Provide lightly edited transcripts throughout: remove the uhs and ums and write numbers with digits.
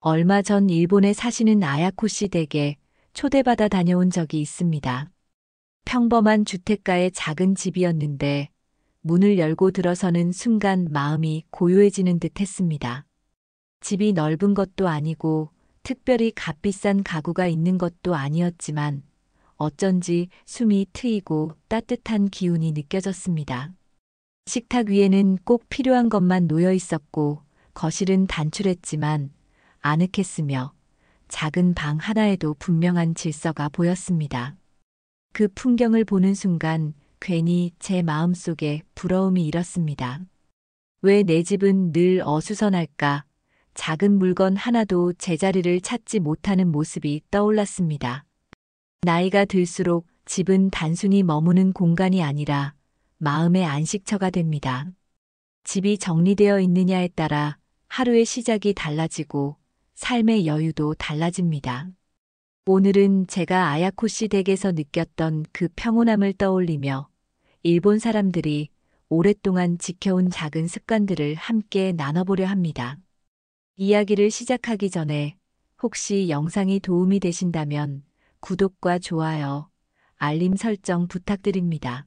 얼마 전 일본에 사시는 아야코 씨 댁에 초대받아 다녀온 적이 있습니다. 평범한 주택가의 작은 집이었는데 문을 열고 들어서는 순간 마음이 고요해지는 듯 했습니다. 집이 넓은 것도 아니고 특별히 값비싼 가구가 있는 것도 아니었지만 어쩐지 숨이 트이고 따뜻한 기운이 느껴졌습니다. 식탁 위에는 꼭 필요한 것만 놓여 있었고 거실은 단출했지만 아늑했으며 작은 방 하나에도 분명한 질서가 보였습니다. 그 풍경을 보는 순간 괜히 제 마음속에 부러움이 일었습니다. 왜 내 집은 늘 어수선할까? 작은 물건 하나도 제자리를 찾지 못하는 모습이 떠올랐습니다. 나이가 들수록 집은 단순히 머무는 공간이 아니라 마음의 안식처가 됩니다. 집이 정리되어 있느냐에 따라 하루의 시작이 달라지고 삶의 여유도 달라집니다. 오늘은 제가 아야코 씨 댁에서 느꼈던 그 평온함을 떠올리며 일본 사람들이 오랫동안 지켜온 작은 습관들을 함께 나눠보려 합니다. 이야기를 시작하기 전에 혹시 영상이 도움이 되신다면 구독과 좋아요, 알림 설정 부탁드립니다.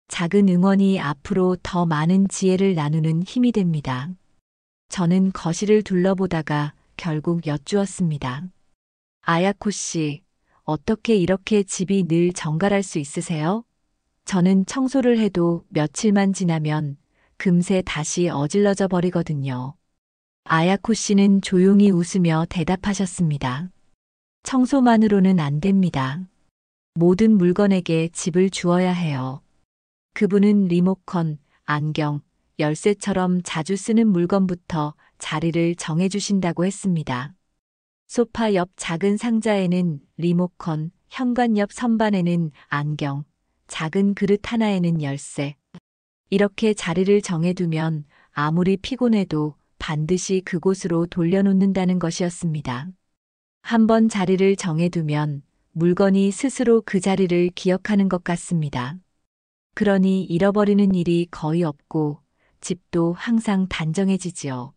작은 응원이 앞으로 더 많은 지혜를 나누는 힘이 됩니다. 저는 거실을 둘러보다가 결국 여쭈었습니다. 아야코 씨, 어떻게 이렇게 집이 늘 정갈할 수 있으세요? 저는 청소를 해도 며칠만 지나면 금세 다시 어질러져 버리거든요. 아야코 씨는 조용히 웃으며 대답하셨습니다. 청소만으로는 안 됩니다. 모든 물건에게 집을 주어야 해요. 그분은 리모컨, 안경, 열쇠처럼 자주 쓰는 물건부터 자리를 정해주신다고 했습니다. 소파 옆 작은 상자에는 리모컨, 현관 옆 선반에는 안경, 작은 그릇 하나에는 열쇠. 이렇게 자리를 정해두면 아무리 피곤해도 반드시 그곳으로 돌려놓는다는 것이었습니다. 한번 자리를 정해두면 물건이 스스로 그 자리를 기억하는 것 같습니다. 그러니 잃어버리는 일이 거의 없고 집도 항상 단정해지지요.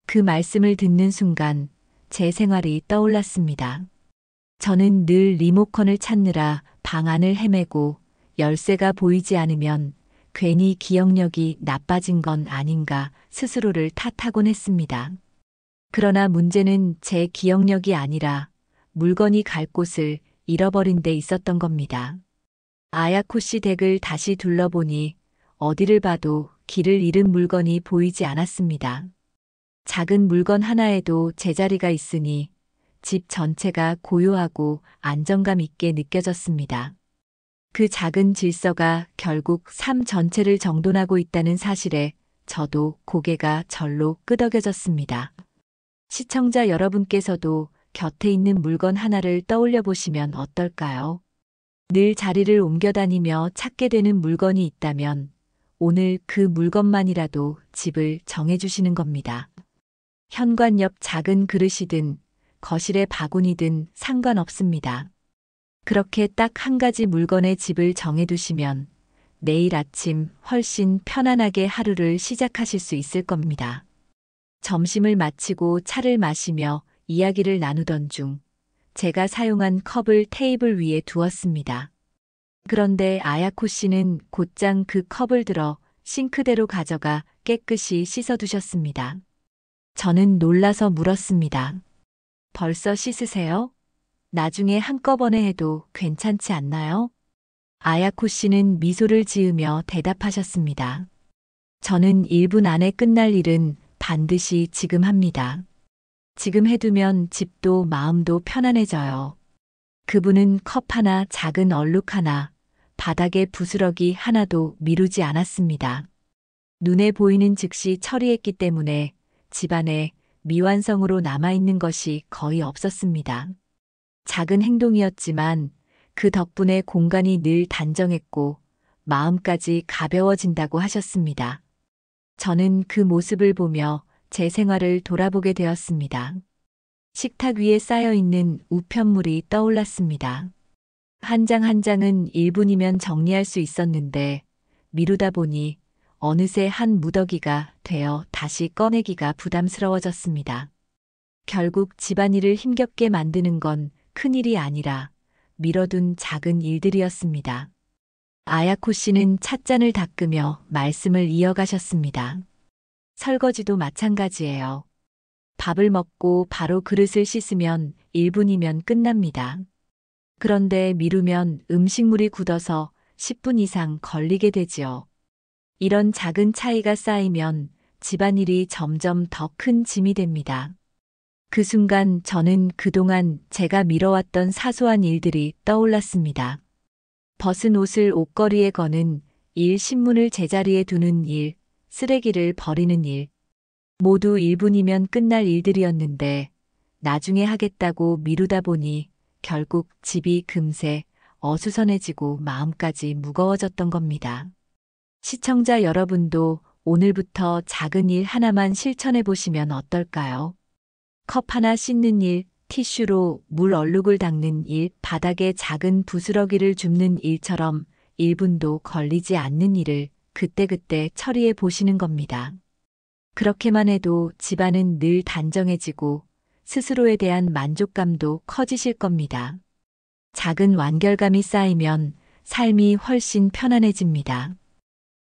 그 말씀을 듣는 순간 제 생활이 떠올랐습니다. 저는 늘 리모컨을 찾느라 방 안을 헤매고 열쇠가 보이지 않으면 괜히 기억력이 나빠진 건 아닌가 스스로를 탓하곤 했습니다. 그러나 문제는 제 기억력이 아니라 물건이 갈 곳을 잃어버린 데 있었던 겁니다. 아야코 씨 댁을 다시 둘러보니 어디를 봐도 길을 잃은 물건이 보이지 않았습니다. 작은 물건 하나에도 제자리가 있으니 집 전체가 고요하고 안정감 있게 느껴졌습니다. 그 작은 질서가 결국 삶 전체를 정돈하고 있다는 사실에 저도 고개가 절로 끄덕여졌습니다. 시청자 여러분께서도 곁에 있는 물건 하나를 떠올려 보시면 어떨까요? 늘 자리를 옮겨 다니며 찾게 되는 물건이 있다면 오늘 그 물건만이라도 집을 정해주시는 겁니다. 현관 옆 작은 그릇이든 거실의 바구니든 상관없습니다. 그렇게 딱 한 가지 물건의 집을 정해두시면 내일 아침 훨씬 편안하게 하루를 시작하실 수 있을 겁니다. 점심을 마치고 차를 마시며 이야기를 나누던 중 제가 사용한 컵을 테이블 위에 두었습니다. 그런데 아야코 씨는 곧장 그 컵을 들어 싱크대로 가져가 깨끗이 씻어두셨습니다. 저는 놀라서 물었습니다. 벌써 씻으세요? 나중에 한꺼번에 해도 괜찮지 않나요? 아야코 씨는 미소를 지으며 대답하셨습니다. 저는 1분 안에 끝날 일은 반드시 지금 합니다. 지금 해두면 집도 마음도 편안해져요. 그분은 컵 하나, 작은 얼룩 하나, 바닥에 부스러기 하나도 미루지 않았습니다. 눈에 보이는 즉시 처리했기 때문에 집안에 미완성으로 남아있는 것이 거의 없었습니다. 작은 행동이었지만 그 덕분에 공간이 늘 단정했고 마음까지 가벼워진다고 하셨습니다. 저는 그 모습을 보며 제 생활을 돌아보게 되었습니다. 식탁 위에 쌓여있는 우편물이 떠올랐습니다. 한 장 한 장은 1분이면 정리할 수 있었는데 미루다 보니 어느새 한 무더기가 되어 다시 꺼내기가 부담스러워졌습니다. 결국 집안일을 힘겹게 만드는 건 큰일이 아니라 미뤄둔 작은 일들이었습니다. 아야코 씨는 찻잔을 닦으며 말씀을 이어가셨습니다. 설거지도 마찬가지예요. 밥을 먹고 바로 그릇을 씻으면 1분이면 끝납니다. 그런데 미루면 음식물이 굳어서 10분 이상 걸리게 되지요. 이런 작은 차이가 쌓이면 집안일이 점점 더 큰 짐이 됩니다. 그 순간 저는 그동안 제가 미뤄왔던 사소한 일들이 떠올랐습니다. 벗은 옷을 옷걸이에 거는 일, 신문을 제자리에 두는 일, 쓰레기를 버리는 일. 모두 1분이면 끝날 일들이었는데 나중에 하겠다고 미루다 보니 결국 집이 금세 어수선해지고 마음까지 무거워졌던 겁니다. 시청자 여러분도 오늘부터 작은 일 하나만 실천해 보시면 어떨까요? 컵 하나 씻는 일, 티슈로 물 얼룩을 닦는 일, 바닥에 작은 부스러기를 줍는 일처럼 1분도 걸리지 않는 일을 그때그때 처리해 보시는 겁니다. 그렇게만 해도 집안은 늘 단정해지고 스스로에 대한 만족감도 커지실 겁니다. 작은 완결감이 쌓이면 삶이 훨씬 편안해집니다.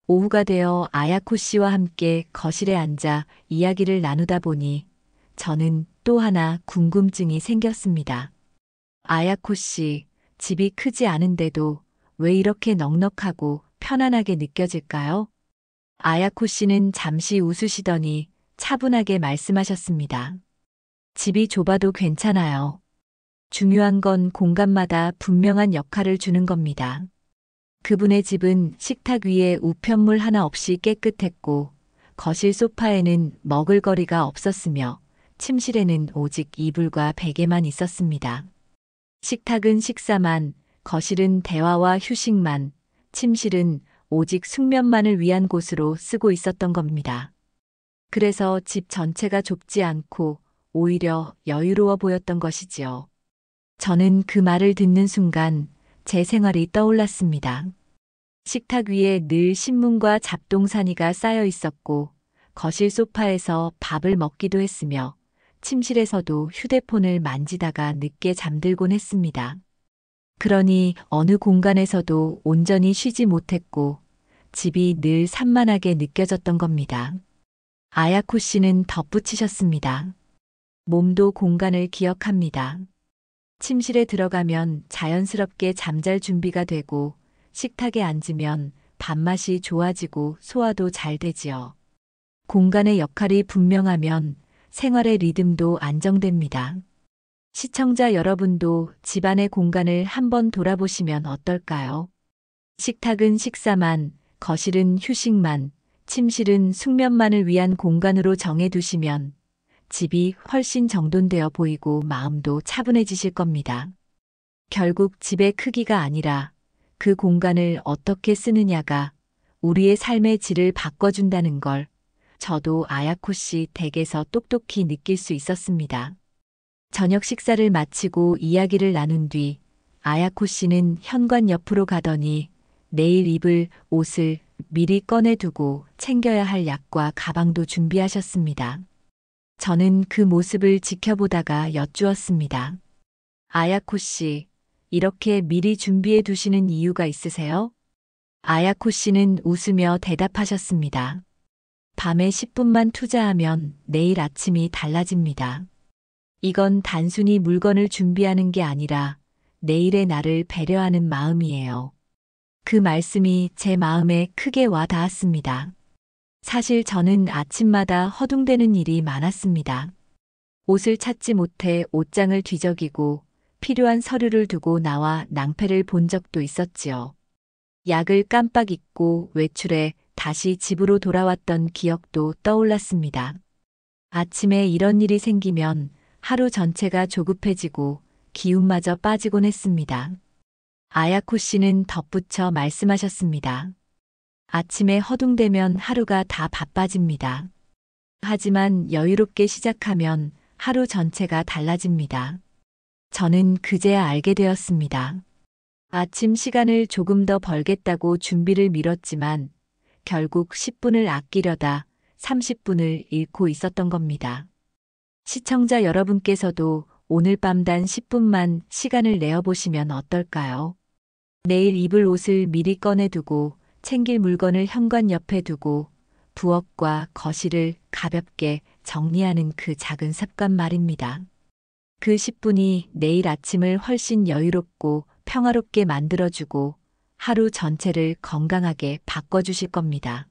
오후가 되어 아야코 씨와 함께 거실에 앉아 이야기를 나누다 보니 저는 또 하나 궁금증이 생겼습니다. 아야코 씨, 집이 크지 않은데도 왜 이렇게 넉넉하고 편안하게 느껴질까요? 아야코 씨는 잠시 웃으시더니 차분하게 말씀하셨습니다. 집이 좁아도 괜찮아요. 중요한 건 공간마다 분명한 역할을 주는 겁니다. 그분의 집은 식탁 위에 우편물 하나 없이 깨끗했고, 거실 소파에는 먹을거리가 없었으며, 침실에는 오직 이불과 베개만 있었습니다. 식탁은 식사만, 거실은 대화와 휴식만, 침실은 오직 숙면만을 위한 곳으로 쓰고 있었던 겁니다. 그래서 집 전체가 좁지 않고 오히려 여유로워 보였던 것이지요. 저는 그 말을 듣는 순간 제 생활이 떠올랐습니다. 식탁 위에 늘 신문과 잡동사니가 쌓여 있었고, 거실 소파에서 밥을 먹기도 했으며, 침실에서도 휴대폰을 만지다가 늦게 잠들곤 했습니다. 그러니 어느 공간에서도 온전히 쉬지 못했고 집이 늘 산만하게 느껴졌던 겁니다. 아야코 씨는 덧붙이셨습니다. 몸도 공간을 기억합니다. 침실에 들어가면 자연스럽게 잠잘 준비가 되고 식탁에 앉으면 밥맛이 좋아지고 소화도 잘 되지요. 공간의 역할이 분명하면 생활의 리듬도 안정됩니다. 시청자 여러분도 집안의 공간을 한번 돌아보시면 어떨까요? 식탁은 식사만, 거실은 휴식만, 침실은 숙면만을 위한 공간으로 정해두시면 집이 훨씬 정돈되어 보이고 마음도 차분해지실 겁니다. 결국 집의 크기가 아니라 그 공간을 어떻게 쓰느냐가 우리의 삶의 질을 바꿔준다는 걸 저도 아야코 씨 댁에서 똑똑히 느낄 수 있었습니다. 저녁 식사를 마치고 이야기를 나눈 뒤 아야코 씨는 현관 옆으로 가더니 내일 입을 옷을 미리 꺼내두고 챙겨야 할 약과 가방도 준비하셨습니다. 저는 그 모습을 지켜보다가 여쭈었습니다. 아야코 씨, 이렇게 미리 준비해 두시는 이유가 있으세요? 아야코 씨는 웃으며 대답하셨습니다. 밤에 10분만 투자하면 내일 아침이 달라집니다. 이건 단순히 물건을 준비하는 게 아니라 내일의 나를 배려하는 마음이에요. 그 말씀이 제 마음에 크게 와 닿았습니다. 사실 저는 아침마다 허둥대는 일이 많았습니다. 옷을 찾지 못해 옷장을 뒤적이고 필요한 서류를 두고 나와 낭패를 본 적도 있었지요. 약을 깜빡 잊고 외출해 다시 집으로 돌아왔던 기억도 떠올랐습니다. 아침에 이런 일이 생기면 하루 전체가 조급해지고 기운마저 빠지곤 했습니다. 아야코 씨는 덧붙여 말씀하셨습니다. 아침에 허둥대면 하루가 다 바빠집니다. 하지만 여유롭게 시작하면 하루 전체가 달라집니다. 저는 그제야 알게 되었습니다. 아침 시간을 조금 더 벌겠다고 준비를 미뤘지만 결국 10분을 아끼려다 30분을 잃고 있었던 겁니다. 시청자 여러분께서도 오늘 밤 단 10분만 시간을 내어 보시면 어떨까요? 내일 입을 옷을 미리 꺼내두고 챙길 물건을 현관 옆에 두고 부엌과 거실을 가볍게 정리하는 그 작은 습관 말입니다. 그 10분이 내일 아침을 훨씬 여유롭고 평화롭게 만들어주고 하루 전체를 건강하게 바꿔주실 겁니다.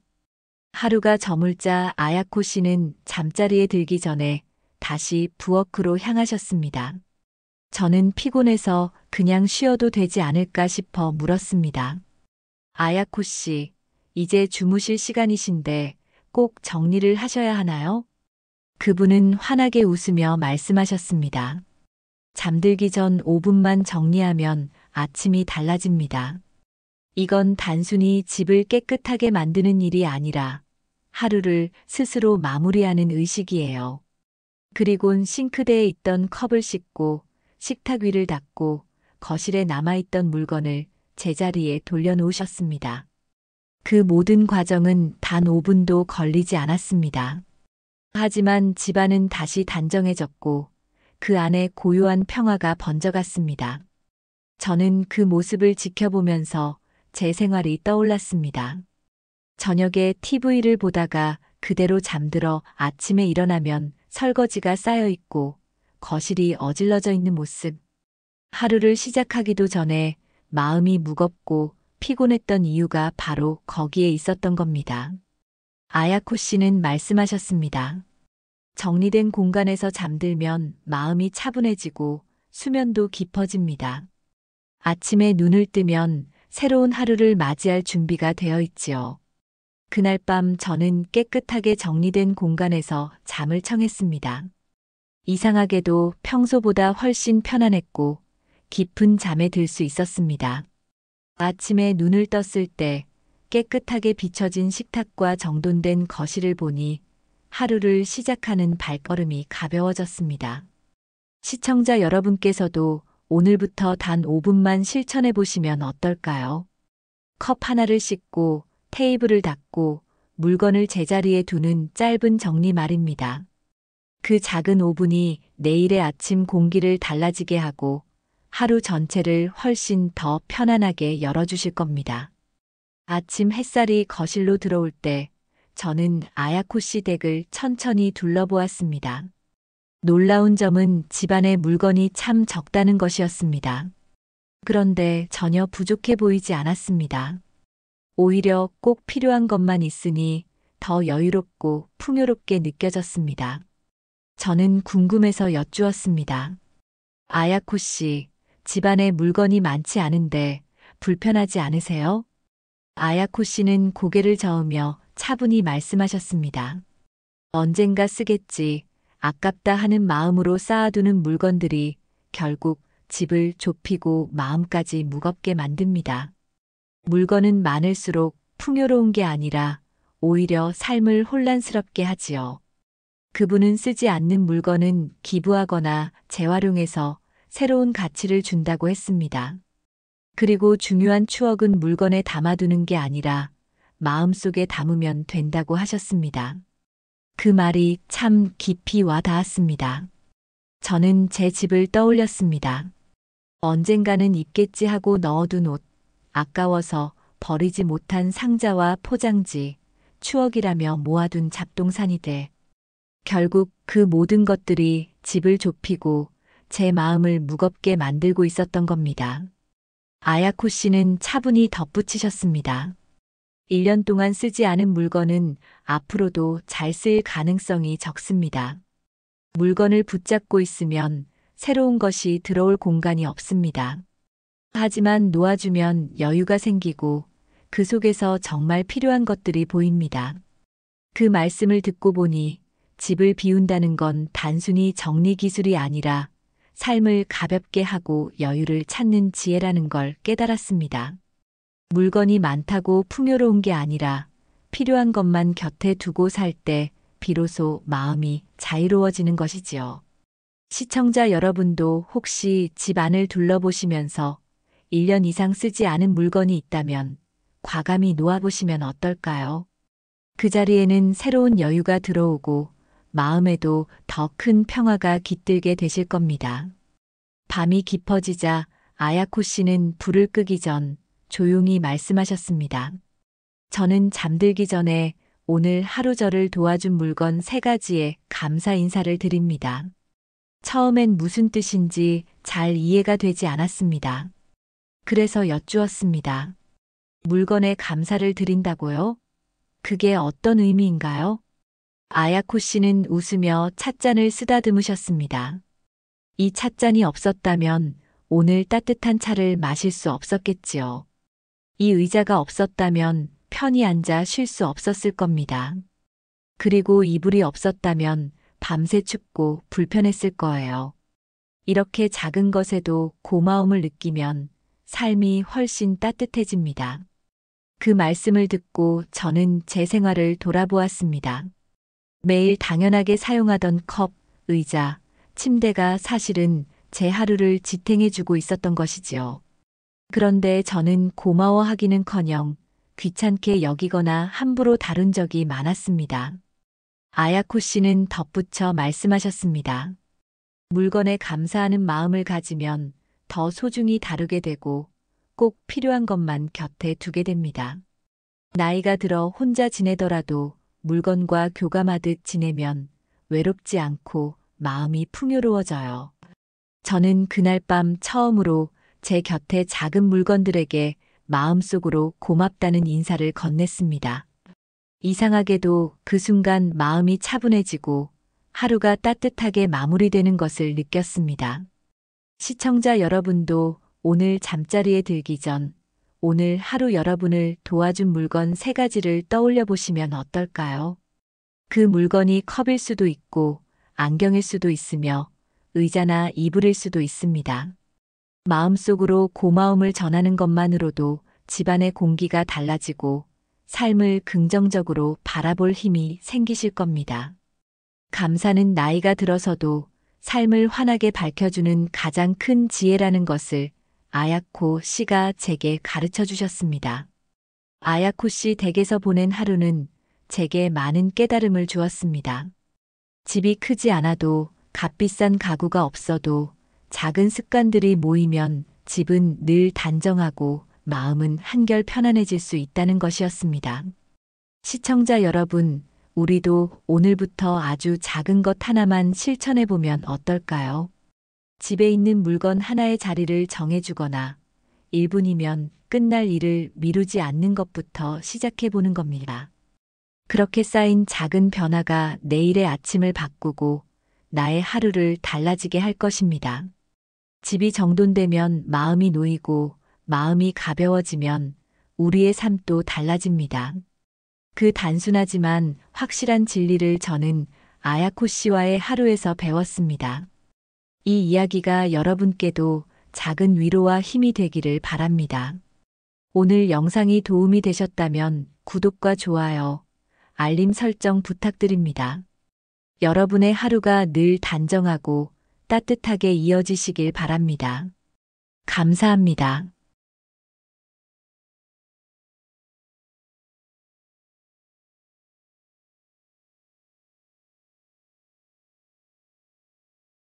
하루가 저물자 아야코 씨는 잠자리에 들기 전에 다시 부엌으로 향하셨습니다. 저는 피곤해서 그냥 쉬어도 되지 않을까 싶어 물었습니다. 아야코 씨, 이제 주무실 시간이신데 꼭 정리를 하셔야 하나요? 그분은 환하게 웃으며 말씀하셨습니다. 잠들기 전 5분만 정리하면 아침이 달라집니다. 이건 단순히 집을 깨끗하게 만드는 일이 아니라 하루를 스스로 마무리하는 의식이에요. 그리곤 싱크대에 있던 컵을 씻고 식탁 위를 닦고 거실에 남아있던 물건을 제자리에 돌려놓으셨습니다. 그 모든 과정은 단 5분도 걸리지 않았습니다. 하지만 집안은 다시 단정해졌고 그 안에 고요한 평화가 번져갔습니다. 저는 그 모습을 지켜보면서 제 생활이 떠올랐습니다. 저녁에 TV를 보다가 그대로 잠들어 아침에 일어나면 설거지가 쌓여 있고 거실이 어질러져 있는 모습. 하루를 시작하기도 전에 마음이 무겁고 피곤했던 이유가 바로 거기에 있었던 겁니다. 아야코 씨는 말씀하셨습니다. 정리된 공간에서 잠들면 마음이 차분해지고 수면도 깊어집니다. 아침에 눈을 뜨면 새로운 하루를 맞이할 준비가 되어 있지요. 그날 밤 저는 깨끗하게 정리된 공간에서 잠을 청했습니다. 이상하게도 평소보다 훨씬 편안했고 깊은 잠에 들 수 있었습니다. 아침에 눈을 떴을 때 깨끗하게 비춰진 식탁과 정돈된 거실을 보니 하루를 시작하는 발걸음이 가벼워졌습니다. 시청자 여러분께서도 오늘부터 단 5분만 실천해 보시면 어떨까요? 컵 하나를 씻고 테이블을 닦고 물건을 제자리에 두는 짧은 정리 말입니다. 그 작은 5분이 내일의 아침 공기를 달라지게 하고 하루 전체를 훨씬 더 편안하게 열어주실 겁니다. 아침 햇살이 거실로 들어올 때 저는 아야코 씨 댁을 천천히 둘러보았습니다. 놀라운 점은 집안에 물건이 참 적다는 것이었습니다. 그런데 전혀 부족해 보이지 않았습니다. 오히려 꼭 필요한 것만 있으니 더 여유롭고 풍요롭게 느껴졌습니다. 저는 궁금해서 여쭈었습니다. 아야코 씨, 집안에 물건이 많지 않은데 불편하지 않으세요? 아야코 씨는 고개를 저으며 차분히 말씀하셨습니다. 언젠가 쓰겠지, 아깝다 하는 마음으로 쌓아두는 물건들이 결국 집을 좁히고 마음까지 무겁게 만듭니다. 물건은 많을수록 풍요로운 게 아니라 오히려 삶을 혼란스럽게 하지요. 그분은 쓰지 않는 물건은 기부하거나 재활용해서 새로운 가치를 준다고 했습니다. 그리고 중요한 추억은 물건에 담아두는 게 아니라 마음속에 담으면 된다고 하셨습니다. 그 말이 참 깊이 와 닿았습니다. 저는 제 집을 떠올렸습니다. 언젠가는 입겠지 하고 넣어둔 옷, 아까워서 버리지 못한 상자와 포장지, 추억이라며 모아둔 잡동사니들. 결국 그 모든 것들이 집을 좁히고 제 마음을 무겁게 만들고 있었던 겁니다. 아야코 씨는 차분히 덧붙이셨습니다. 1년 동안 쓰지 않은 물건은 앞으로도 잘 쓰일 가능성이 적습니다. 물건을 붙잡고 있으면 새로운 것이 들어올 공간이 없습니다. 하지만 놓아주면 여유가 생기고 그 속에서 정말 필요한 것들이 보입니다. 그 말씀을 듣고 보니 집을 비운다는 건 단순히 정리 기술이 아니라 삶을 가볍게 하고 여유를 찾는 지혜라는 걸 깨달았습니다. 물건이 많다고 풍요로운 게 아니라 필요한 것만 곁에 두고 살 때 비로소 마음이 자유로워지는 것이지요. 시청자 여러분도 혹시 집 안을 둘러보시면서 1년 이상 쓰지 않은 물건이 있다면 과감히 놓아보시면 어떨까요? 그 자리에는 새로운 여유가 들어오고 마음에도 더 큰 평화가 깃들게 되실 겁니다. 밤이 깊어지자 아야코 씨는 불을 끄기 전 조용히 말씀하셨습니다. 저는 잠들기 전에 오늘 하루 저를 도와준 물건 3가지에 감사 인사를 드립니다. 처음엔 무슨 뜻인지 잘 이해가 되지 않았습니다. 그래서 여쭈었습니다. 물건에 감사를 드린다고요? 그게 어떤 의미인가요? 아야코 씨는 웃으며 찻잔을 쓰다듬으셨습니다. 이 찻잔이 없었다면 오늘 따뜻한 차를 마실 수 없었겠지요. 이 의자가 없었다면 편히 앉아 쉴 수 없었을 겁니다. 그리고 이불이 없었다면 밤새 춥고 불편했을 거예요. 이렇게 작은 것에도 고마움을 느끼면 삶이 훨씬 따뜻해집니다. 그 말씀을 듣고 저는 제 생활을 돌아보았습니다. 매일 당연하게 사용하던 컵, 의자, 침대가 사실은 제 하루를 지탱해주고 있었던 것이지요. 그런데 저는 고마워하기는커녕 귀찮게 여기거나 함부로 다룬 적이 많았습니다. 아야코 씨는 덧붙여 말씀하셨습니다. 물건에 감사하는 마음을 가지면 더 소중히 다루게 되고 꼭 필요한 것만 곁에 두게 됩니다. 나이가 들어 혼자 지내더라도 물건과 교감하듯 지내면 외롭지 않고 마음이 풍요로워져요. 저는 그날 밤 처음으로 제 곁에 작은 물건들에게 마음속으로 고맙다는 인사를 건넸습니다. 이상하게도 그 순간 마음이 차분해지고 하루가 따뜻하게 마무리되는 것을 느꼈습니다. 시청자 여러분도 오늘 잠자리에 들기 전 오늘 하루 여러분을 도와준 물건 3가지를 떠올려 보시면 어떨까요? 그 물건이 컵일 수도 있고 안경일 수도 있으며 의자나 이불일 수도 있습니다. 마음속으로 고마움을 전하는 것만으로도 집안의 공기가 달라지고 삶을 긍정적으로 바라볼 힘이 생기실 겁니다. 감사는 나이가 들어서도 삶을 환하게 밝혀주는 가장 큰 지혜라는 것을 아야코 씨가 제게 가르쳐 주셨습니다. 아야코 씨 댁에서 보낸 하루는 제게 많은 깨달음을 주었습니다. 집이 크지 않아도 값비싼 가구가 없어도 작은 습관들이 모이면 집은 늘 단정하고 마음은 한결 편안해질 수 있다는 것이었습니다. 시청자 여러분, 우리도 오늘부터 아주 작은 것 하나만 실천해 보면 어떨까요? 집에 있는 물건 하나의 자리를 정해주거나 1분이면 끝날 일을 미루지 않는 것부터 시작해 보는 겁니다. 그렇게 쌓인 작은 변화가 내일의 아침을 바꾸고 나의 하루를 달라지게 할 것입니다. 집이 정돈되면 마음이 놓이고 마음이 가벼워지면 우리의 삶도 달라집니다. 그 단순하지만 확실한 진리를 저는 아야코 씨와의 하루에서 배웠습니다. 이 이야기가 여러분께도 작은 위로와 힘이 되기를 바랍니다. 오늘 영상이 도움이 되셨다면 구독과 좋아요, 알림 설정 부탁드립니다. 여러분의 하루가 늘 단정하고 따뜻하게 이어지시길 바랍니다. 감사합니다.